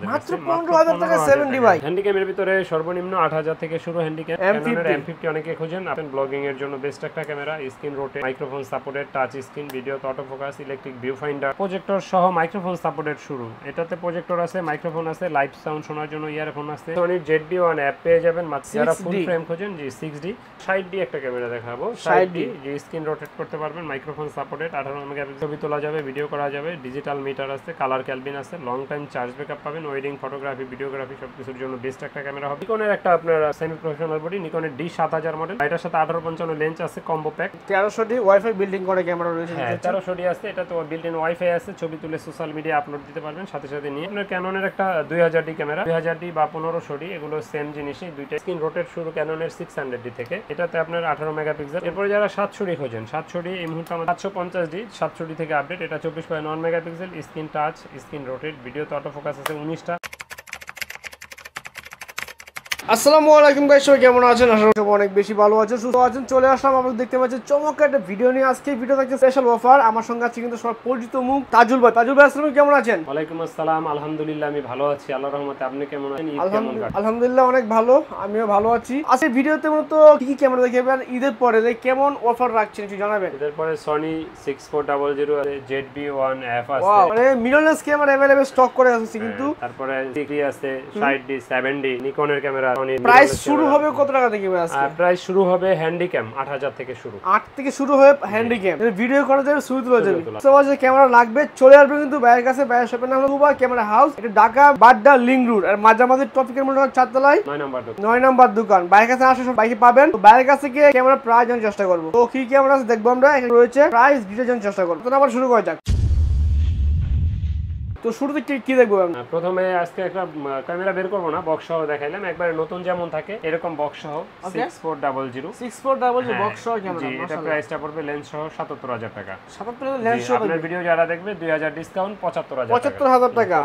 আমাদের মাত্র 15000 টাকা 70 ভাই। হ্যান্ডিক্যামের ভিতরে সর্বনিম্ন 8000 থেকে শুরু হ্যান্ডিক্যাম। ক্যাননের M50 অনেকে খোঁজেন, আপনি ব্লগিং এর জন্য বেস্ট একটা camera, screen rotate, microphone supported, touch screen, video auto focus, electric view finder, projector সহ মাইক্রোফোন সাপোর্টেড শুরু। এটাতে প্রজেক্টর আছে, মাইক্রোফোন আছে, লাইভ সাউন্ড শোনার জন্য ইয়ারফোন আছে। সনি ZB-1 অ্যাপ পেয়ে যাবেন মাত্র। যারা ফুল ফ্রেম খোঁজেন, জি 6D 60D একটা ক্যামেরা দেখাবো। 60D যে স্ক্রিন রোটেট করতে পারবেন, মাইক্রোফোন সাপোর্টেড, 18 মেগাপিক্সেল, ছবি তোলা যাবে, ভিডিও করা যাবে, ডিজিটাল মিটার আছে, কালার ক্যালবিন আছে, লং টাইম চার্জ ব্যাকআপ পাবেন, ওয়েডিং ফটোগ্রাফি, ভিডিওগ্রাফি সবকিছুর জন্য বেস্ট একটা ক্যামেরা হবে। নিকনের একটা আপনার সেমি প্রফেশনাল বডি, নিকনের D7000 মডেল, এটার সাথে 1855 লেন্স আছে, combo pack. 1300D WiFi building করে ক্যামেরা রয়েছে। হ্যাঁ 1300D আছে, এটা তো বিল্ট ইন ওয়াইফাই আছে, ছবি তুলে সোশ্যাল মিডিয়া আপলোড দিতে পারবেন সাথে সাথে নিয়ে। আপনার ক্যাননের একটা 2000D ক্যামেরা, 2000D বা 1500D, এগুলো সেম জিনিসই, দুইটা স্ক্রিন রোটেট শুরু ক্যাননের 600D থেকে। এটাতে আপনার 18 মেগাপিক্সেল। এরপরে যারা 700D খোঁজেন, 700D এই মুহূর্তে আমাদের 750D 700D থেকে আপডেট, এটা 24.9 megapixel, screen touch, screen rotate, ভিডিওতে অটো ফোকাস আছে 19টা। আসসালামু আলাইকুম গাইস, সবাই কেমন আছেন? আশা করি অনেক বেশি ভালো আছেন, সুস্থ আছেন। চলে আসলাম, আপনারা দেখতে পাচ্ছেন চমৎকার একটা ভিডিও নিয়ে। আজকে ভিডিও থাকছে স্পেশাল অফার। আমার সঙ্গে আছে কিন্তু সব পরিচিত মুখ, তাজুল ভাই। তাজুল ভাই আসসালামু কেমন আছেন? ওয়ালাইকুম আসসালাম, আলহামদুলিল্লাহ আমি ভালো আছি, আল্লাহর রহমতে। আপনি কেমন আছেন? আলহামদুলিল্লাহ অনেক ভালো, আমিও ভালো আছি। আজকে ভিডিওতে মূলত কি কি ক্যামেরা দেখাবেন, ঈদের পরে কেমন অফার রাখছেন একটু জানাবেন। ঈদের পরে সনি 6400 আছে, ZB-1 F আছে, মানে মিররলেস ক্যামেরা अवेलेबल স্টক করে আছে কিন্তু। তারপরে 60 আছে, 60D 7D নিকনের ক্যামেরা। প্রাইস শুরু হবে কত টাকা থেকে ভাই আজকে? প্রাইস শুরু হবে হ্যান্ডিক্যাম 8000 থেকে শুরু। 8 থেকে শুরু হয়ে হ্যান্ডিক্যাম ভিডিও করা যাবে, ছবি তোলা যাবে। সবার যে ক্যামেরা লাগবে চলে আসবে কিন্তু ভাইয়ের কাছে। ভাইয়ের শপের নাম হলো কুবা ক্যামেরা হাউস, এটা ঢাকা বাড্ডা লিংক রোড, আর মাঝামাঝি টপিকের মধ্যে 4 তলায় 9 নাম্বার দোকান। ভাইয়ের কাছে আসলে সব বাইকে পাবেন। তো ভাইয়ের কাছে গিয়ে ক্যামেরা প্রাইস জানার চেষ্টা করব। তো কি ক্যামেরা আছে দেখবো আমরা, এখানে রয়েছে প্রাইস ডিটেইলস জানার চেষ্টা করব। তো আবার শুরু করা যাক। তো শুরুতে কি দেখবো আমরা? প্রথমে আজকে একটা ক্যামেরা বের করব না, বক্স সহ দেখাইলাম, একবারে নতুন যেমন থাকে এরকম বক্স সহ 6400 বক্স সহ ক্যামেরা। এটা প্রাইসটা পড়বে লেন্স সহ 77000 টাকা। 77000 লেন্স সহ। আপনার ভিডিও যারা দেখবে 2000 ডিসকাউন্ট 75000 টাকা।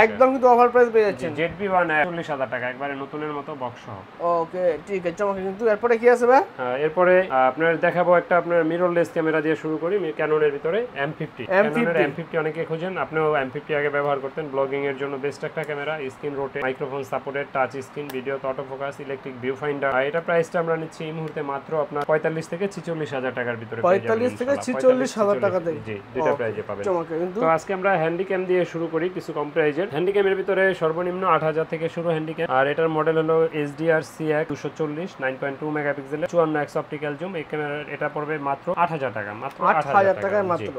একদম কিন্তু অফার প্রাইস পেয়ে যাচ্ছেন। ZB-1 40000 টাকা, একবারে নতুনের মতো বক্স সহ। ওকে ঠিক আছে, চমৎকার। কিন্তু এরপরে কি আছে ভাই? এরপরে আপনার দেখাবো একটা আপনার মিররলেস ক্যামেরা দিয়ে শুরু করি। ক্যাননের ভিতরে M50। ক্যাননের M50 অনেকে খোঁজেন, আপনিও M50 আগে ব্যবহার করতেন, ব্লগিং এর জন্য বেস্ট একটা camera, screen rotate, microphone supported, touch screen, video auto focus, electric view finder. এটা প্রাইসটা আমরা নিচ্ছি এই মুহূর্তে মাত্র আপনার 45 থেকে 46000 টাকার ভিতরে। 45 থেকে 46000 টাকা থেকে জি, দুটো প্রাইজে পাবেন। কিন্তু তো আজকে আমরা হ্যান্ডিক্যাম দিয়ে শুরু করি, কিছু কম প্রাইজের। হ্যান্ডিক্যামের ভিতরে সর্বনিম্ন 8000 থেকে শুরু হ্যান্ডিক্যাম, আর এটার মডেল হলো HDR CX 240 9.2 মেগাপিক্সেলের 54x অপটিক্যাল জুম। এই ক্যামেরা এটা পড়বে মাত্র 8000 টাকা, মাত্র 8000 টাকায় মাত্র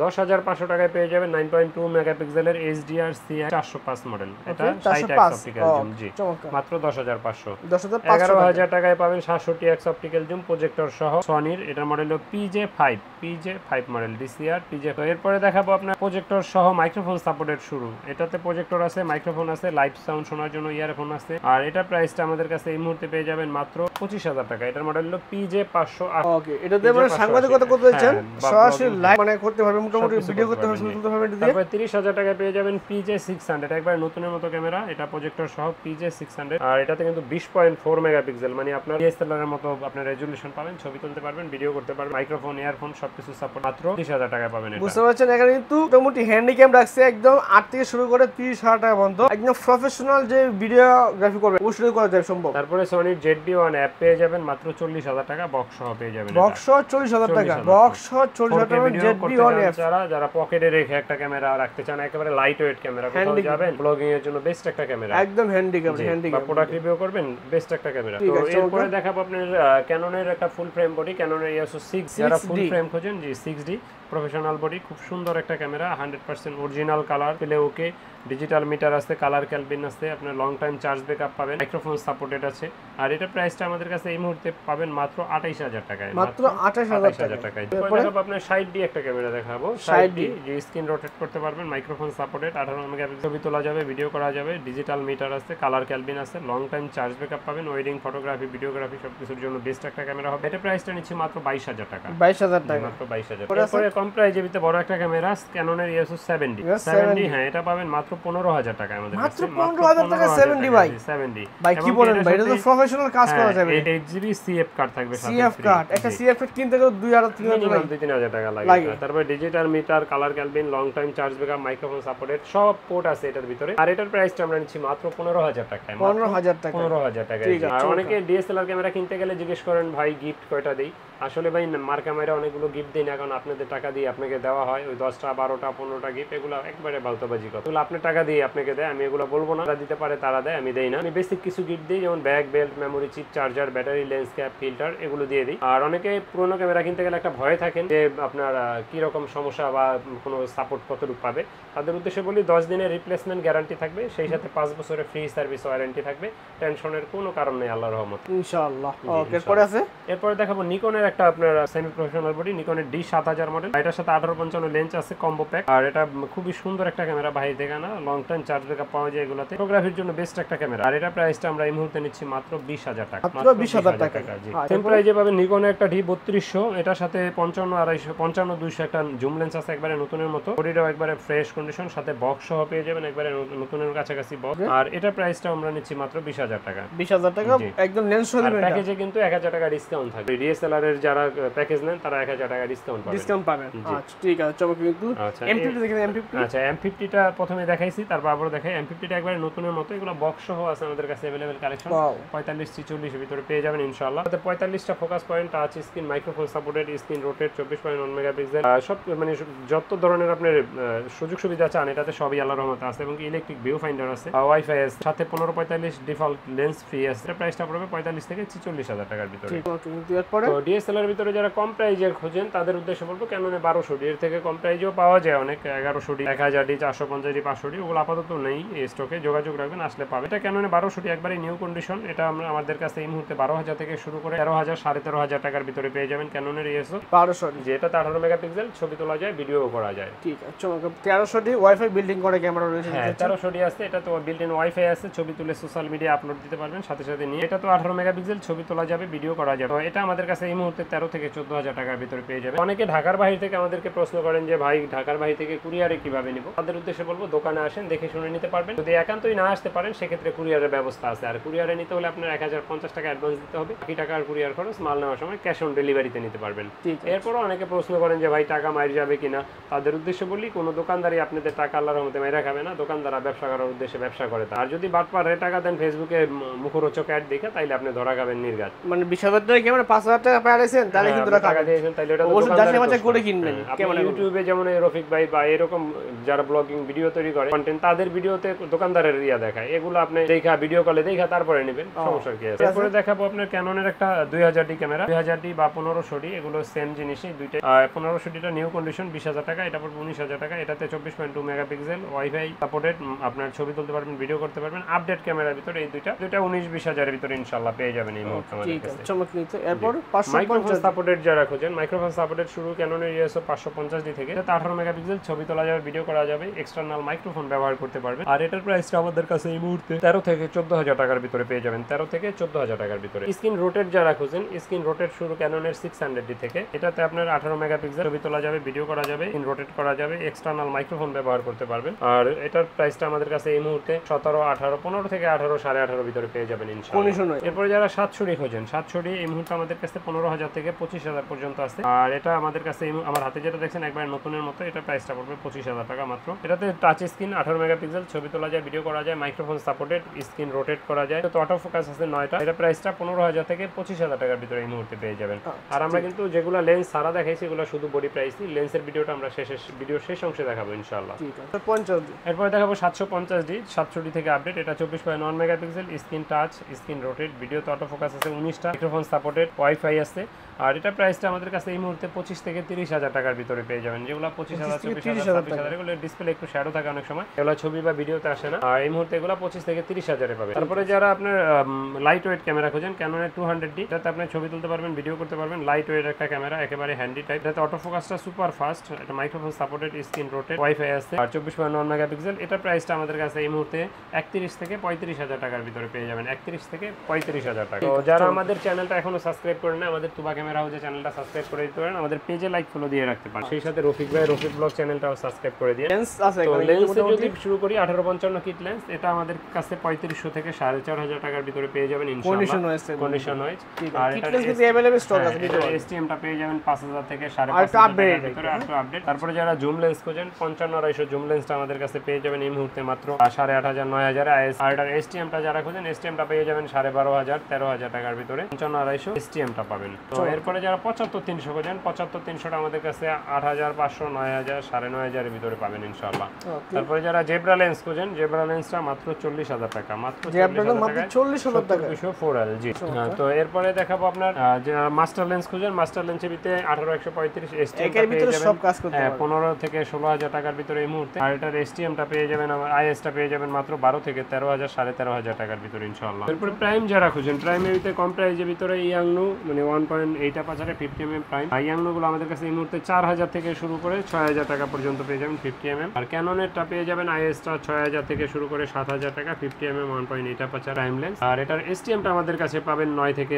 10500 টাকায় পেয়ে যাবেন 9.2 মেগাপিক্সেলের HDR CX 405 মডেল। এটা 60x অপটিক্যাল জুম। জি, মাত্র 10500। 11000 টাকায় পাবেন 67x অপটিক্যাল জুম প্রজেক্টর সহ সনির। এটার মডেল হলো PJ5 মডেল DCR PJ5। এরপরে দেখাবো আপনার প্রজেক্টর সহ মাইক্রোফোন সাপোর্টেড শুরু। এটাতে প্রজেক্টর আছে, মাইক্রোফোন আছে, লাইভ সাউন্ড শোনার জন্য ইয়ারফোন আছে। আর এটা প্রাইসটা আমাদের কাছে এই মুহূর্তে পেয়ে যাবেন মাত্র 25000 টাকা। এটার মডেল হলো PJ508। ওকে, এটাতে মানে সাংবাদিকতা করতে চাচ্ছেন, সরাসরি লাইভ মানে করতে পারবেন, মোটামুটি ভিডিও করতে পারবেন, তুলতে পারবেন। তারপর 30000 টাকায় পেয়ে যাবেন PJ600, একবার নতুনের মতো ক্যামেরা, এটা প্রজেক্টর সহ PJ600। আর এটাতে কিন্তু 20.4 মেগাপিক্সেল, মানে আপনার DSLR এর মতো আপনার রেজোলিউশন পাবেন, ছবি তুলতে পারবেন, ভিডিও করতে পারবেন, মাইক্রোফোন, ইয়ারফোন সবকিছু সাপোর্ট। মাত্র 30000 টাকায় পাবেন এটা। বুঝতে পারছেন, এখানে কিন্তু মোটামুটি হ্যান্ডিক্যাম রাখছে একদম 8 থেকে শুরু করে 30000 টাকা পর্যন্ত। একদম প্রফেশনাল যে ভিডিওগ্রাফি করবে অবশ্যই করা যায় সম্ভব। তারপরে সনির ZB-1 অ্যাপ পেয়ে যাবেন মাত্র 40000 টাকা, বক্স সহ পেয়ে যাবেন। বক্স সহ 40000 টাকা, বক্স সহ 40000 টাকা ZB-1 অ্যাপ। যারা পকেটে রেখে একটা ক্যামেরা রাখতে চান, একেবারে লাইট ওয়েট ক্যামেরা, কোথাও যাবেন ব্লগিং এর জন্য বেস্ট একটা ক্যামেরা, একদম হ্যান্ডিক্যাম বা প্রোডাক্ট রিভিউ করবেন, বেস্ট একটা ক্যামেরা। তো এরপরে দেখাবো আপনার ক্যাননের একটা ফুল ফ্রেম বডি, ক্যাননের EOS 6। যারা ফুল ফ্রেম খোঁজেন, জি 6D প্রফেশনাল বডি, খুব সুন্দর একটা ক্যামেরা, 100% অরিজিনাল কালার পেলে ওকে, ডিজিটাল মিটার আছে, কালার ক্যালবিন আছে, আপনার লং টাইম চার্জ ব্যাকআপ পাবেন, মাইক্রোফোন সাপোর্টেড আছে। আর এটা প্রাইসটা আমাদের কাছে এই মুহূর্তে পাবেন মাত্র 28000 টাকায়, মাত্র 28000 টাকায়। এরপর দেখাবো আপনার 60D একটা ক্যামেরা দেখাবো, 60D যে স্ক্রিন রোটেট করতে পারবেন, মাইক্রোফোন সাপোর্টেড, 18 মেগাপিক্সেল, ছবি তোলা যাবে, ভিডিও করা যাবে, ডিজিটাল মিটার আছে, কালার ক্যালবিন আছে, লং টাইম চার্জ ব্যাকআপ পাবেন, ওয়েডিং ফটোগ্রাফি, ভিডিওগ্রাফি সবকিছুর জন্য বেস্ট একটা ক্যামেরা হবে। এটা প্রাইসটা নিচ্ছি মাত্র 22000 টাকা, 22000 টাকা, মাত্র 22000। এরপরে কম প্রাইজে ভিতরে বড় একটা ক্যামেরা, ক্যাননের EOS 70। হ্যাঁ, এটা পাবেন মাত্র 15000 টাকা আমাদের কাছে, মাত্র 15000 টাকা 70 ভাই। 70 ভাই কি বলেন ভাই, এটা তো প্রফেশনাল কাজ করা যাবে। 8GB CF কার্ড থাকবে সাথে। CF কার্ড, একটা CF কার্ড কিনতে গেলে 2-3000 টাকা লাগে। তারপর digital meter, colour kelvin, long time charge backup, microphone microphone supported সব পোর্ট আছে এটার ভিতরে। আর এটার প্রাইসটা আমরা নিচ্ছি মাত্র 15,000 টাকায়। 15,000 টাকা। 15,000 টাকায়। আর অনেকে ডিএসএলআর ক্যামেরা কিনতে গেলে জিজ্ঞেস করেন ভাই গিফট কয়টা দেই। আসলে ভাই মার্কা মাইরা অনেকগুলো গিফট দেই না, কারণ আপনাদের টাকা দিয়ে আপনাকে দেওয়া হয় ওই 10টা 12টা 15টা গিফট, এগুলো একবারে বালতাবাজি কথা। এগুলো আপনার টাকা দিয়ে আপনাকে দেয়, আমি এগুলো বলবো না। তারা দিতে পারে তারা দেয়, আমি দেই না। আমি বেসিক কিছু গিফট দিই, যেমন bag, belt, memory chip, charger, battery, lens cap, filter, এগুলো দিয়ে দিই। আর অনেকে পুরোনো ক্যামেরা কিনতে গেলে একটা ভয় থাকেন যে আপনার কি রকম সমস্যা বা কোনো সাপোর্ট কতটুকু পাবে। তাদের উদ্দেশ্যে বলি 10 দিনের রিপ্লেসমেন্ট গ্যারান্টি থাকবে, সেই সাথে 5 বছরের ফ্রি সার্ভিস ওয়ারেন্টি থাকবে। টেনশনের কোনো কারণ নেই আল্লাহর রহমতে ইনশাআল্লাহ। ওকে, এরপরে আছে, এরপরে দেখাবো নিকনের একটা আপনার সেমি প্রফেশনাল বডি, নিকনের D7000 মডেল। এটার সাথে 1855 লেন্স আছে কম্বো প্যাক। আর এটা খুবই সুন্দর একটা ক্যামেরা, ভাই দেখে না, লং টাইম চার্জ ব্যাকআপ পাওয়া যায় এগুলাতে, ফটোগ্রাফির জন্য বেস্ট একটা ক্যামেরা। আর এটা প্রাইসটা আমরা এই মুহূর্তে নিচ্ছি মাত্র 20,000 টাকা। মাত্র 20,000 টাকা। জি, সেম প্রাইসে পাবেন নিকনের একটা D3200, এটার সাথে 55-200 একটা জুম লেন্স আছে, একবারে নতুনের মতো। বডিটাও একবারে ফ্রেশ কন্ডিশন, সাথে বক্স সহ পেয়ে যাবেন, একবারে নতুনের কাছাকাছি বক্স। আর এটা প্রাইসটা আমরা নিচ্ছি মাত্র 20,000 টাকা। 20,000 টাকা একদম লেন্স সহ দিবেন। প্যাকেজে কিন্তু 1000 টাকা ডিসকাউন্ট থাকবে। ডিএসএলআর এর যারা প্যাকেজ নেন তারা 1000 টাকা ডিসকাউন্ট পাবেন। আচ্ছা ঠিক আছে, চলো কিন্তু M50 দেখেন। M50, আচ্ছা M50টা প্রথমে দেখাইছি, তারপর আবার দেখাই। M50টা একবারে নতুনের মতো, এগুলো বক্স সহ আছে আমাদের কাছে अवेलेबल কালেকশন। 45-40 এর ভিতরে পেয়ে যাবেন ইনশাআল্লাহ। তাতে 45টা focus point, touch screen, microphone supported, screen rotate, 24.1 megapixel, সব মানে যত ধরনের আপনার সুযোগ সুবিধা চান এটাতে সবই আল্লাহর রহমতে আছে। এবং ইলেকট্রিক ভিউ ফাইন্ডার আছে, ওয়াইফাই আছে, সাথে 15-45 ডিফল্ট লেন্স ফ্রি আছে। এটা প্রাইসটা পড়বে 45 থেকে 46,000 টাকার ভিতরে। ঠিক আছে, কিন্তু এরপরে তো ডিএসএলআর এর ভিতরে যারা কম প্রাইজের খোঁজেন তাদের উদ্দেশ্যে বলবো ক্যাননে 1200 এর থেকে কম প্রাইজেও পাওয়া যায় অনেক, 1100, 1000, 450, 500, ওগুলো আপাতত নেই স্টকে, যোগাযোগ রাখবেন, আসলে পাবে। এটা ক্যাননে 1200 একবারে নিউ কন্ডিশন। এটা আমরা আমাদের কাছে এই মুহূর্তে 12,000 থেকে শুরু করে 13,000, 13,500 টাকার ভিতরে পেয়ে যাবেন ক্যাননের ISO 1200, যেটাতে 18 মেগাপিক্সেল, ছবি তোলা যায়, ভিডিও করা যায়। ঠিক আছে, চলো 1300 ওয়াইফাই বিল্ডিং করে ক্যামেরা রয়েছে। হ্যাঁ 1300 আছে, এটা তো বিল্ট ইন ওয়াইফাই আছে, ছবি তুলে সোশ্যাল মিডিয়া আপলোড দিতে পারবেন সাথে সাথে নিয়ে। এটা তো 18 মেগাপিক্সেল, ছবি তোলা যাবে, ভিডিও করা যাবে। তো এটা আমাদের কাছে এই মুহূর্তে 13 থেকে 14,000 টাকার ভিতরে পেয়ে যাবে। অনেকে ঢাকার বাইরে থেকে আমাদেরকে প্রশ্ন করেন যে ভাই ঢাকার বাইরে থেকে কুরিয়ারে কিভাবে নিব। তাদের উদ্দেশ্যে বলবো দোকানে আসেন, দেখে শুনে নিতে পারবেন। যদি একান্তই না আসতে পারেন সেক্ষেত্রে কুরিয়ারের ব্যবস্থা আছে। আর কুরিয়ারে নিতে হলে আপনার 1050 টাকা অ্যাডভান্স দিতে হবে, বাকি টাকার কুরিয়ার খরচ মাল নেওয়ার সময় ক্যাশ অন ডেলিভারিতে নিতে পারবেন। এরপরও অনেকে প্রশ্ন করেন যে ভাই টাকা মাইর যাবে কিনা। তাদের উদ্দেশ্যে বলি কোনো দোকানদারই আপনাদের টাকা আল্লাহর রহমতে মাইরা খাবে না, দোকানদাররা ব্যবসা করার উদ্দেশ্যে ব্যবসা করে। আর যদি বাটপারে টাকা দেন ফেসবুকে মুখরোচক অ্যাড দেখে, তাইলে আপনি ধরা খাবেন নির্ঘাত। মানে 20,000 টাকা ক্যামেরা 5,000 টাকা পাইছেন, তাহলে কিন্তু টাকা দিয়েছেন, তাইলে এটা দোকানদার করে কিনবেন। ক্যামেরা ইউটিউবে যেমন এই রফিক ভাই বা এরকম যারা ব্লগিং ভিডিও তৈরি করে কন্টেন্ট, তাদের ভিডিওতে দোকানদারের রিয়া দেখায়, এগুলো আপনি দেখা ভিডিও কলে দেখা তারপরে নেবেন, সমস্যা কি আছে। এরপরে দেখাবো আপনার ক্যাননের একটা 2000D ক্যামেরা, 2000D বা 1500D, এগুলো সেম জিনিসই দুইটা। 1500Dটা নিউ কন্ডিশন 20,000 টাকা, এটা পড়বে 19,000 টাকা। এটাতে 24.2 মেগাপিক্সেল, ওয়াইফাই সাপোর্টেড, আপনার ছবি তুলতে পারবেন, ভিডিও করতে পারবেন। আপডেট ক্যামেরার ভিতরে এই দুইটা 19-20 হাজারের ভিতরে ইনশাআল্লাহ পেয়ে যাবেন এই মুহূর্তে আমাদের কাছে। চমৎকার। এরপর মাইক্রোফোন সাপোর্টেড যারা খোঁজেন, মাইক্রোফোন সাপোর্টেড শুরু ক্যাননের ISO 550D থেকে। এটা 18 মেগাপিক্সেল, ছবি তোলা যাবে, ভিডিও করা যাবে, এক্সটার্নাল মাইক্রোফোন ব্যবহার করতে পারবেন। আর এটার প্রাইসটা আমাদের কাছে এই মুহূর্তে 13 থেকে 14,000 টাকার ভিতরে পেয়ে যাবেন, 13 থেকে 14,000 টাকার ভিতরে। স্ক্রিন রোটেট যারা খোঁজেন, স্ক্রিন রোটেট শুরু ক্যাননের 600D থেকে। এটাতে আপনার 18 মেগাপিক্সেল, ছবি তোলা যাবে, ভিডিও করা যাবে, স্ক্রিন রোটেট করা যাবে, এক্সটার্নাল মাইক্রোফোন ব্যবহার করতে পারবেন। আর এটার প্রাইসটা আমাদের কাছে এই মুহূর্তে 17, 18, 15 থেকে 18, 18.5 ভিতরে পেয়ে যাবেন ইনশাআল্লাহ। এরপরে যারা 700D খোঁজেন, 700D এই মুহূর্তে আমাদের কাছে 15,000 থেকে 25,000 পর্যন্ত আছে। আর এটা আমাদের কাছে আমার হাতে যেটা দেখছেন একবার নতুনের মতো, এটা প্রাইসটা পড়বে 25,000 টাকা মাত্র। এটাতে টাচ স্ক্রিন, 18 মেগাপিক্সেল, ছবি তোলা যায়, ভিডিও করা যায়, মাইক্রোফোন সাপোর্টেড, স্ক্রিন রোটেট করা যায়, তো অটো ফোকাস আছে 9টা। এটা প্রাইসটা 15,000 থেকে 25,000 টাকার ভিতরে এই মুহূর্তে পেয়ে যাবেন। আর আমরা কিন্তু যেগুলো লেন্স সারা দেখাইছি এগুলো শুধু বডি প্রাইসই, লেন্সের ভিডিওটা আমরা ভিডিও শেষ অংশে দেখাবো ইনশাআল্লাহ। ঠিক আছে, 50D। এরপর দেখাবো 750D, 700D থেকে আপডেট। এটা 24.1 megapixel, screen touch, screen rotate, ভিডিওতে অটো ফোকাস আছে 19টা, মাইক্রোফোন সাপোর্টেড, ওয়াইফাই আছে। আর এটা প্রাইসটা আমাদের কাছে এই মুহূর্তে 25 থেকে 30,000 টাকার ভিতরে পেয়ে যাবেন। যেগুলো 25,000, 24,000, 26,000, এগুলো ডিসপ্লে একটু শ্যাডো থাকে অনেক সময়, এগুলো ছবি বা ভিডিওতে আসে না। আর এই মুহূর্তে এগুলো 25 থেকে 30,000 এ পাবে। তারপরে যারা আপনার লাইট ওয়েট ক্যামেরা খোঁজেন, ক্যাননের 200D, এটাতে আপনি ছবি তুলতে পারবেন, ভিডিও করতে পারবেন, লাইট ওয়েট একটা ক্যামেরা, একেবারে হ্যান্ডি টাইপ। এটাতে অটো ফোকাসটা সুপার ফাস্ট, এটা microphone supported, screen rotate, wifi আছে, আর 24.1 মেগাপিক্সেল। এটা প্রাইসটা আমাদের কাছে এই মুহূর্তে 31 থেকে 35,000 টাকার ভিতরে পেয়ে যাবেন, 31 থেকে 35,000 টাকা। তো যারা আমাদের চ্যানেলটা এখনো সাবস্ক্রাইব করেন না, আমাদের তুবা ক্যামেরা হাউসে চ্যানেলটা সাবস্ক্রাইব করে দিতে পারেন, আমাদের পেজে লাইক ফলো দিয়ে রাখতে পারেন। সেই সাথে রফিক ভাই রফিক ব্লগ চ্যানেলটাও সাবস্ক্রাইব করে দিয়ে। লেন্স আছে, তো লেন্সে যদি শুরু করি 1855 কিট লেন্স, এটা আমাদের কাছে 3500 থেকে 4,500 টাকার ভিতরে পেয়ে যাবেন ইনশাআল্লাহ, কন্ডিশন ওয়াইজ। আর এটা কিন্তু अवेलेबल স্টক আছে, STM টা পেয়ে যাবেন 5,000 থেকে 5,500 টাকার ভিতরে, আর আপডেট। তারপরে যারা জুম লেন্স খোঁজেন 55 5500 জুম লেন্সটা আমাদের কাছে পেয়ে যাবেন এই মুহূর্তে মাত্র 8500 9000 আইএস। আর এটার এসটিএমটা যারা খুঁজেন এসটিএমটা পেয়ে যাবেন 12500 13000 টাকার ভিতরে 55250 এসটিএমটা পাবেন। তো এরপরে যারা 75300 খোঁজেন 75300টা আমাদের কাছে 8500 9000 9500 এর ভিতরে পাবেন ইনশাআল্লাহ। তারপরে যারা জেব্রা লেন্স খোঁজেন জেব্রা লেন্সটা মাত্র 40000 টাকা, মাত্র 40000 টাকা 40000 জি। তো এরপরে দেখাবো আপনার মাস্টার লেন্স খুঁজেন, মাস্টার লেন্সের ভিতরে 18535 এসটিএম পেয়ে যাবেন সব কাজ করতে পারবেন 15 থেকে 16000 টাকার ভিতরে এই মুহূর্তে। আর এটার এসটিএমটা পেয়ে যাবেন আমার আইএসটা পেয়ে যাবেন মাত্র 12 থেকে 13000 13500 টাকার ভিতরে ইনশাআল্লাহ। এরপর প্রাইম যারা খুঁজেন প্রাইমের ভিতরে কম প্রাইসের ভিতরে ইয়াংনু মানে 1.8 আপাচারে 50 mm প্রাইম ইয়াংনু গুলো আমাদের কাছে এই মুহূর্তে 4000 থেকে শুরু করে 6000 টাকা পর্যন্ত পেয়ে যাবেন 50 mm। আর ক্যাননেরটা পেয়ে যাবেন আইএসটা 6000 থেকে শুরু করে 7000 টাকা 50 mm 1.8 আপাচার প্রাইম লেন্স। আর এটার এসটিএমটা আমাদের কাছে পাবেন 9 থেকে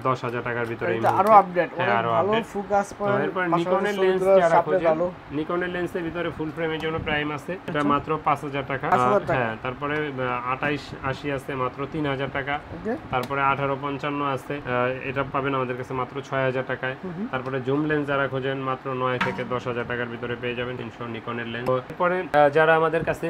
10000 টাকার ভিতরে এটা আরো আপডেট ভালো ফোকাস পয়েন্ট। এরপর নিকনের লেন্স যারা খোঁজেন নিকনের লেন্সের ভিতরে ফুল ফ্রেমের জন্য প্রাইম আছে এটা মাত্র 5000 টাকা। হ্যাঁ তারপরে 2880 আছে মাত্র 3000 টাকা। তারপরে 1855 আছে এটা পাবেন আমাদের কাছে মাত্র 6000 টাকায়। তারপরে জুম লেন্স যারা খোঁজেন মাত্র 9 থেকে 10000 টাকার ভিতরে পেয়ে যাবেন 300 নিকনের লেন্স। এরপরে যারা আমাদের কাছে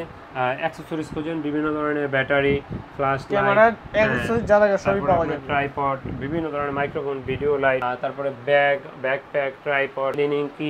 অ্যাকসেসরিজ খোঁজেন বিভিন্ন ধরনের ব্যাটারি ফ্ল্যাশ ক্যামেরা অ্যাকসেসরিজ যারা সবই পাওয়া যায়, ট্রাইপড বিভিন্ন ধরনের মাইক্রোফোন ভিডিও লাইট, তারপরে ব্যাকপ্যাক ট্রাইপড ক্লিনিং কি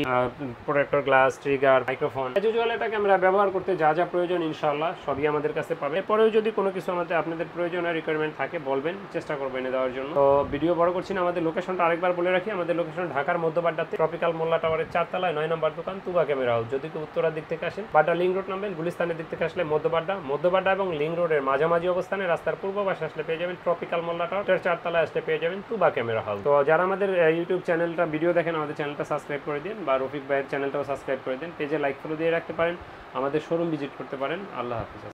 protector glass trigger microphone usual এটা ক্যামেরা ব্যবহার করতে যা যা প্রয়োজন ইনশাআল্লাহ সবই আমাদের কাছে পাবে। এরপরেও যদি কোনো কিছু আপনাদের প্রয়োজন আর রিকোয়ারমেন্ট থাকে বলবেন, চেষ্টা করবেন এনে দেওয়ার জন্য। তো ভিডিও বড় করছি না, আমাদের লোকেশনটা আরেকবার বলে রাখি। আমাদের লোকেশন ঢাকার মধ্যবাড্ডাতে ট্রপিক্যাল মোল্লা টাওয়ারের 4 তলায় 9 নম্বর দোকান তুবা ক্যামেরা হাউস। যদি কেউ উত্তরার দিক থেকে আসেন বাড্ডা লিং রোড নামবেন, গুলিস্তানের দিক থেকে আসলে মধ্যবাড্ডা এবং লিং রোডের মাঝামাঝি অবস্থানে রাস্তার পূর্ব পাশে আসলে পেয়ে যাবেন ট্রপিক্যাল মোল্লা টাওয়ার 4 তলায় আসলে পেয়ে যাবেন তুবা ক্যামেরা হাউস। তো যারা আমাদের ইউটিউব চ্যানেলটা ভিডিও দেখেন আমাদের চ্যানেলটা সাবস্ক্রাইব করে দিন বা রফিক ভাইয়ের চ্যানেলটাও সাবস্ক্রাইব করে দিন, পেজে লাইক ফলো দিয়ে রাখতে পারেন, আমাদের শোরুম ভিজিট করতে পারেন। আল্লাহ হাফেজ।